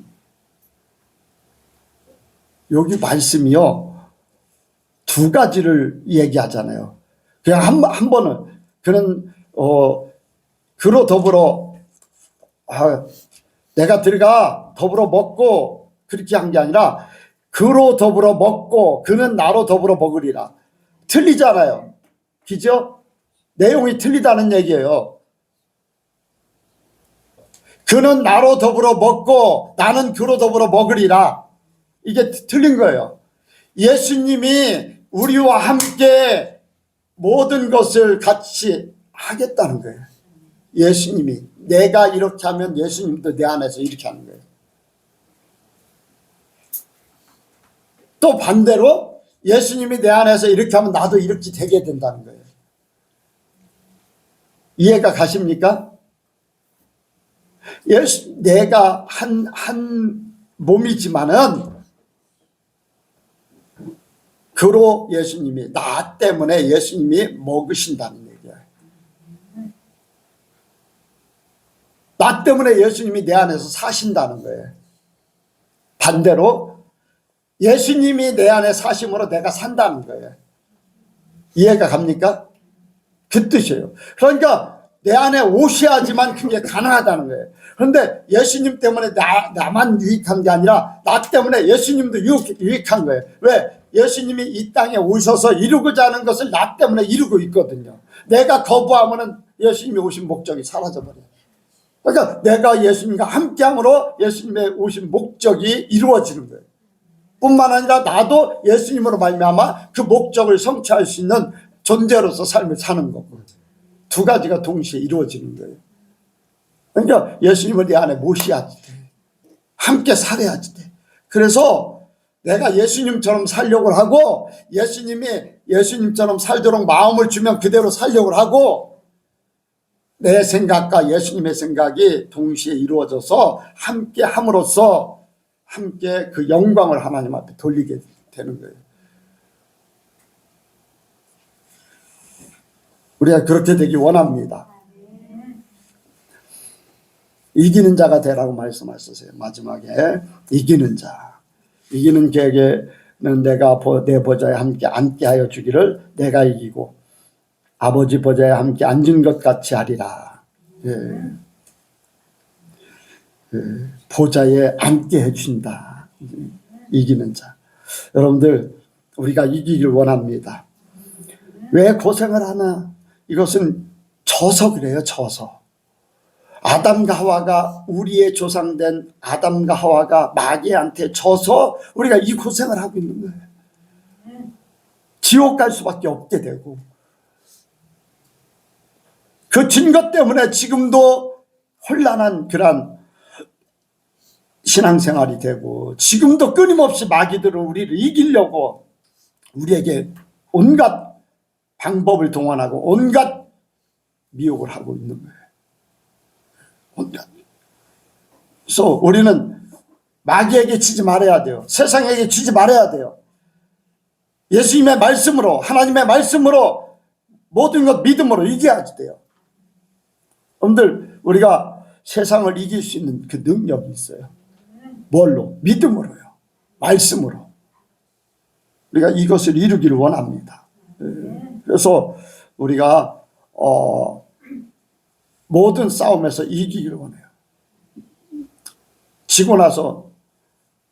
Speaker 1: 여기 말씀이요, 두 가지를 얘기하잖아요. 그냥 한 번은 그는 그로 더불어 내가 들어가 더불어 먹고 그렇게 한 게 아니라 그로 더불어 먹고 그는 나로 더불어 먹으리라. 틀리잖아요. 그죠? 내용이 틀리다는 얘기예요. 그는 나로 더불어 먹고 나는 그로 더불어 먹으리라. 이게 틀린 거예요. 예수님이 우리와 함께 모든 것을 같이 하겠다는 거예요. 예수님이 내가 이렇게 하면 예수님도 내 안에서 이렇게 하는 거예요. 또 반대로 예수님이 내 안에서 이렇게 하면 나도 이렇게 되게 된다는 거예요. 이해가 가십니까? 내가 한 몸이지만은 그로 예수님이 나 때문에 예수님이 먹으신다는 얘기예요. 나 때문에 예수님이 내 안에서 사신다는 거예요. 반대로 예수님이 내 안에 사심으로 내가 산다는 거예요. 이해가 갑니까? 그 뜻이에요. 그러니까 내 안에 오셔야지만 그게 가능하다는 거예요. 그런데 예수님 때문에 나만 유익한 게 아니라 나 때문에 예수님도 유익한 거예요. 왜? 예수님이 이 땅에 오셔서 이루고자 하는 것을 나 때문에 이루고 있거든요. 내가 거부하면 예수님이 오신 목적이 사라져버려요. 그러니까 내가 예수님과 함께함으로 예수님의 오신 목적이 이루어지는 거예요. 뿐만 아니라 나도 예수님으로 말미암아 그 목적을 성취할 수 있는 존재로서 삶을 사는 거고, 두 가지가 동시에 이루어지는 거예요. 그러니까 예수님을 내 안에 모셔야지 돼. 함께 살아야지 돼. 그래서 내가 예수님처럼 살려고 하고 예수님이 예수님처럼 살도록 마음을 주면 그대로 살려고 하고, 내 생각과 예수님의 생각이 동시에 이루어져서 함께 함으로써 함께 그 영광을 하나님 앞에 돌리게 되는 거예요. 우리가 그렇게 되기 원합니다. 이기는 자가 되라고 말씀하셨어요. 마지막에 이기는 자, 이기는 자에게는 내가 내 보좌에 함께 앉게 하여 주기를 내가 이기고 아버지 보좌에 함께 앉은 것 같이 하리라. 보좌에 앉게 해준다. 이기는 자. 여러분들, 우리가 이기길 원합니다. 왜 고생을 하나? 이것은 져서 그래요. 져서. 아담과 하와가, 우리의 조상된 아담과 하와가 마귀한테 져서 우리가 이 고생을 하고 있는 거예요. 지옥 갈 수밖에 없게 되고, 그 진 것 때문에 지금도 혼란한 그런 신앙생활이 되고, 지금도 끊임없이 마귀들은 우리를 이기려고 우리에게 온갖 방법을 동원하고 온갖 미혹을 하고 있는 거예요. 온갖. 그래서 우리는 마귀에게 지지 말아야 돼요. 세상에게 지지 말아야 돼요. 예수님의 말씀으로, 하나님의 말씀으로, 모든 것 믿음으로 이겨야지 돼요. 여러분들, 우리가 세상을 이길 수 있는 그 능력이 있어요. 뭘로? 믿음으로요. 말씀으로. 우리가 이것을 이루기를 원합니다. 그래서 우리가 모든 싸움에서 이기기를 원해요. 지고 나서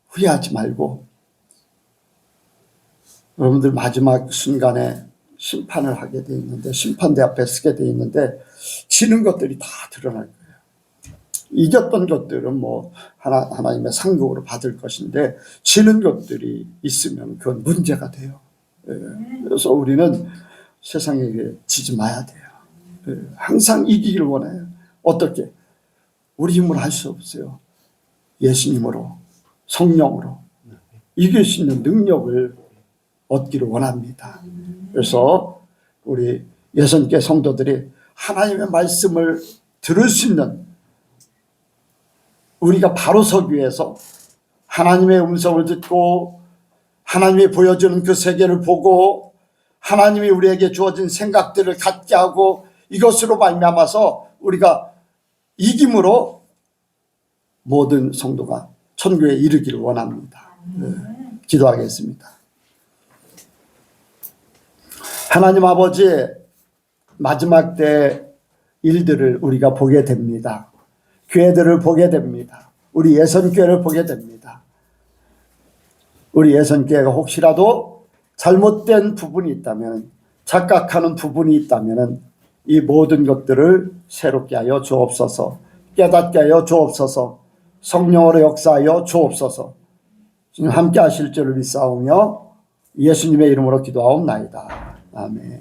Speaker 1: 후회하지 말고, 여러분들 마지막 순간에 심판을 하게 돼 있는데, 심판대 앞에 서게 돼 있는데, 지는 것들이 다 드러날 거예요. 이겼던 것들은 뭐 하나님의 상급으로 받을 것인데, 지는 것들이 있으면 그건 문제가 돼요. 그래서 우리는 세상에게 지지 마야 돼요. 항상 이기기를 원해요. 어떻게? 우리 힘으로 할 수 없어요. 예수님으로, 성령으로 이길 수 있는 능력을 얻기를 원합니다. 그래서 우리 예선교 성도들이 하나님의 말씀을 들을 수 있는, 우리가 바로 서기 위해서 하나님의 음성을 듣고 하나님이 보여주는 그 세계를 보고 하나님이 우리에게 주어진 생각들을 갖게 하고, 이것으로 말미암아서 우리가 이김으로 모든 성도가 천국에 이르기를 원합니다. 기도하겠습니다. 하나님 아버지, 마지막 때 일들을 우리가 보게 됩니다. 교회들을 보게 됩니다. 우리 예선교회를 보게 됩니다. 우리 예선교회가 혹시라도 잘못된 부분이 있다면, 착각하는 부분이 있다면 이 모든 것들을 새롭게 하여 주옵소서. 깨닫게 하여 주옵소서. 성령으로 역사하여 주옵소서. 지금 함께 하실 줄을 믿사오며 예수님의 이름으로 기도하옵나이다. 아멘.